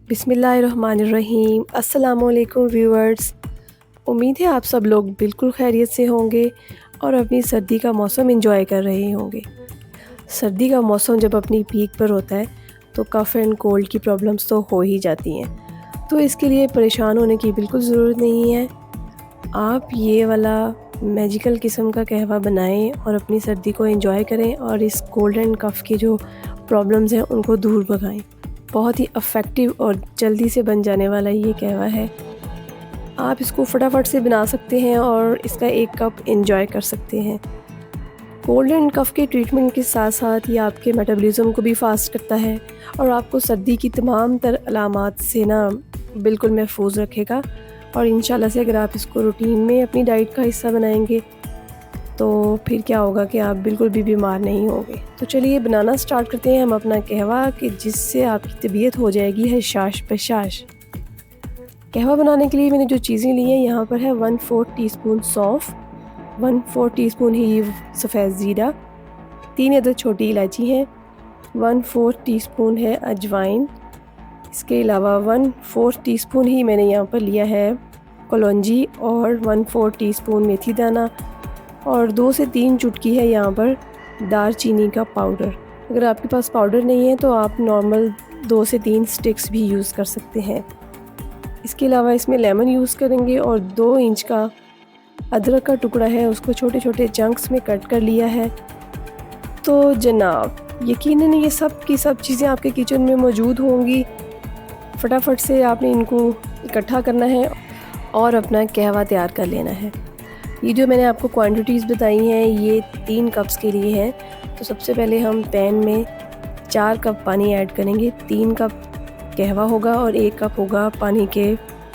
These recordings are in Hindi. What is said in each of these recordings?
बिस्मिल्लाहिर्रहमानिर्रहीम। अस्सलामुअलैकुम व्यूअर्स। उम्मीद है आप सब लोग बिल्कुल खैरियत से होंगे और अपनी सर्दी का मौसम एंजॉय कर रहे होंगे। सर्दी का मौसम जब अपनी पीक पर होता है तो कफ़ एंड कोल्ड की प्रॉब्लम्स तो हो ही जाती हैं, तो इसके लिए परेशान होने की बिल्कुल ज़रूरत नहीं है। आप ये वाला मैजिकल किस्म का कहवा बनाएं और अपनी सर्दी को एंजॉय करें और इस कोल्ड एंड कफ़ की जो प्रॉब्लम्स हैं उनको दूर भगाएं। बहुत ही इफ़ेक्टिव और जल्दी से बन जाने वाला ये कहवा है। आप इसको फटाफट से बना सकते हैं और इसका एक कप एंजॉय कर सकते हैं। कोल्ड एंड कफ़ के ट्रीटमेंट के साथ साथ ये आपके मेटाबॉलिज्म को भी फास्ट करता है और आपको सर्दी की तमाम तर अलामात से ना बिल्कुल महफूज रखेगा। और इंशाल्लाह से अगर आप इसको रूटीन में अपनी डाइट का हिस्सा बनाएंगे तो फिर क्या होगा कि आप बिल्कुल भी बीमार नहीं होंगे। तो चलिए बनाना स्टार्ट करते हैं हम अपना कहवा, कि जिससे आपकी तबीयत हो जाएगी हशाश बशाश। कहवा बनाने के लिए मैंने जो चीज़ें ली हैं यहाँ पर है 1/4 टीस्पून सौंफ, 1/4 टीस्पून ही सफ़ेद ज़ीरा, 3 अदद छोटी इलायची हैं, 1/4 टीस्पून है अजवाइन। इसके अलावा 1/4 टीस्पून ही मैंने यहाँ पर लिया है कलौंजी और 1/4 टीस्पून मेथी दाना और 2 से 3 चुटकी है यहाँ पर दालचीनी का पाउडर। अगर आपके पास पाउडर नहीं है तो आप नॉर्मल 2 से 3 स्टिक्स भी यूज़ कर सकते हैं। इसके अलावा इसमें लेमन यूज़ करेंगे और 2 इंच का अदरक का टुकड़ा है, उसको छोटे छोटे चंक्स में कट कर लिया है। तो जनाब यकीनन ये सब की सब चीज़ें आपके किचन में मौजूद होंगी। फटाफट से आपने इनको इकट्ठा करना है और अपना कहवा तैयार कर लेना है। ये जो मैंने आपको क्वांटिटीज़ बताई हैं ये 3 कप्स के लिए हैं। तो सबसे पहले हम पैन में 4 कप पानी ऐड करेंगे। 3 कप कहवा होगा और 1 कप होगा पानी के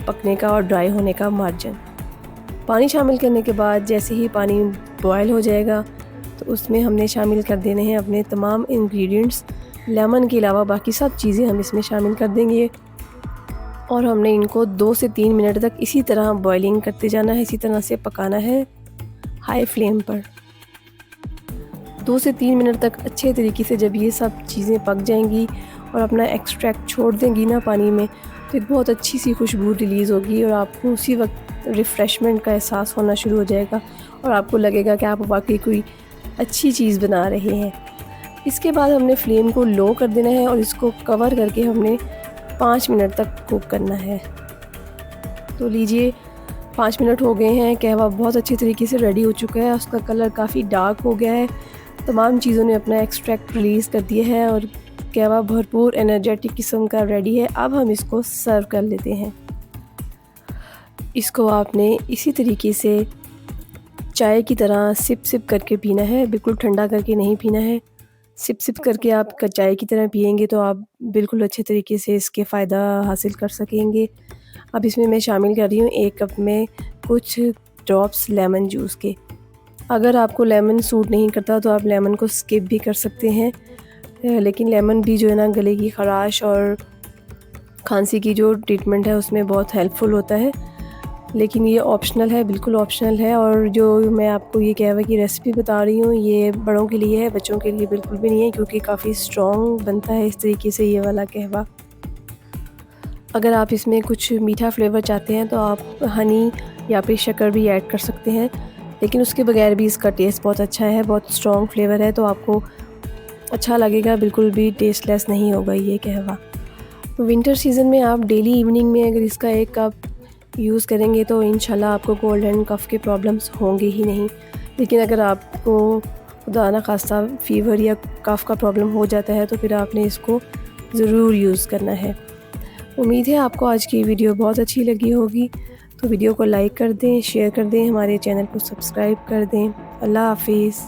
पकने का और ड्राई होने का मार्जिन। पानी शामिल करने के बाद जैसे ही पानी बॉयल हो जाएगा तो उसमें हमने शामिल कर देने हैं अपने तमाम इंग्रेडिएंट्स। लेमन के अलावा बाकी सब चीज़ें हम इसमें शामिल कर देंगे और हमने इनको 2 से 3 मिनट तक इसी तरह बॉइलिंग करते जाना है, इसी तरह से पकाना है हाई फ्लेम पर। 2 से 3 मिनट तक अच्छे तरीके से जब ये सब चीज़ें पक जाएंगी और अपना एक्सट्रैक्ट छोड़ देंगी ना पानी में, तो एक बहुत अच्छी सी खुशबू रिलीज़ होगी और आपको उसी वक्त रिफ़्रेशमेंट का एहसास होना शुरू हो जाएगा और आपको लगेगा कि आप वाकई कोई अच्छी चीज़ बना रहे हैं। इसके बाद हमने फ्लेम को लो कर देना है और इसको कवर करके हमने 5 मिनट तक कुक करना है। तो लीजिए 5 मिनट हो गए हैं, कहवा बहुत अच्छी तरीके से रेडी हो चुका है, उसका कलर काफ़ी डार्क हो गया है, तमाम चीज़ों ने अपना एक्सट्रैक्ट रिलीज़ कर दिया है और कहवा भरपूर एनर्जेटिक किस्म का रेडी है। अब हम इसको सर्व कर लेते हैं। इसको आपने इसी तरीके से चाय की तरह सिप सिप करके पीना है, बिल्कुल ठंडा करके नहीं पीना है। सिप सिप करके आप चाय की तरह पिएंगे तो आप बिल्कुल अच्छे तरीके से इसके फ़ायदा हासिल कर सकेंगे। अब इसमें मैं शामिल कर रही हूँ 1 कप में कुछ ड्रॉप्स लेमन जूस के। अगर आपको लेमन सूट नहीं करता तो आप लेमन को स्किप भी कर सकते हैं, लेकिन लेमन भी जो है ना गले की ख़राश और खांसी की जो ट्रीटमेंट है उसमें बहुत हेल्पफुल होता है। लेकिन ये ऑप्शनल है, बिल्कुल ऑप्शनल है। और जो मैं आपको ये कहवा की रेसिपी बता रही हूँ ये बड़ों के लिए है, बच्चों के लिए बिल्कुल भी नहीं है, क्योंकि काफ़ी स्ट्रॉन्ग बनता है इस तरीके से ये वाला कहवा। अगर आप इसमें कुछ मीठा फ्लेवर चाहते हैं तो आप हनी या फिर शक्कर भी ऐड कर सकते हैं, लेकिन उसके बगैर भी इसका टेस्ट बहुत अच्छा है, बहुत स्ट्रॉन्ग फ्लेवर है तो आपको अच्छा लगेगा, बिल्कुल भी टेस्टलेस नहीं होगा ये कहवा। विंटर सीज़न में आप डेली इवनिंग में अगर इसका 1 कप यूज़ करेंगे तो इंशाल्लाह आपको कोल्ड एंड कफ़ के प्रॉब्लम्स होंगे ही नहीं। लेकिन अगर आपको खुदा ना खास्ता फ़ीवर या कफ़ का प्रॉब्लम हो जाता है तो फिर आपने इसको ज़रूर यूज़ करना है। उम्मीद है आपको आज की वीडियो बहुत अच्छी लगी होगी, तो वीडियो को लाइक कर दें, शेयर कर दें, हमारे चैनल को सब्सक्राइब कर दें। अल्लाह हाफिज़।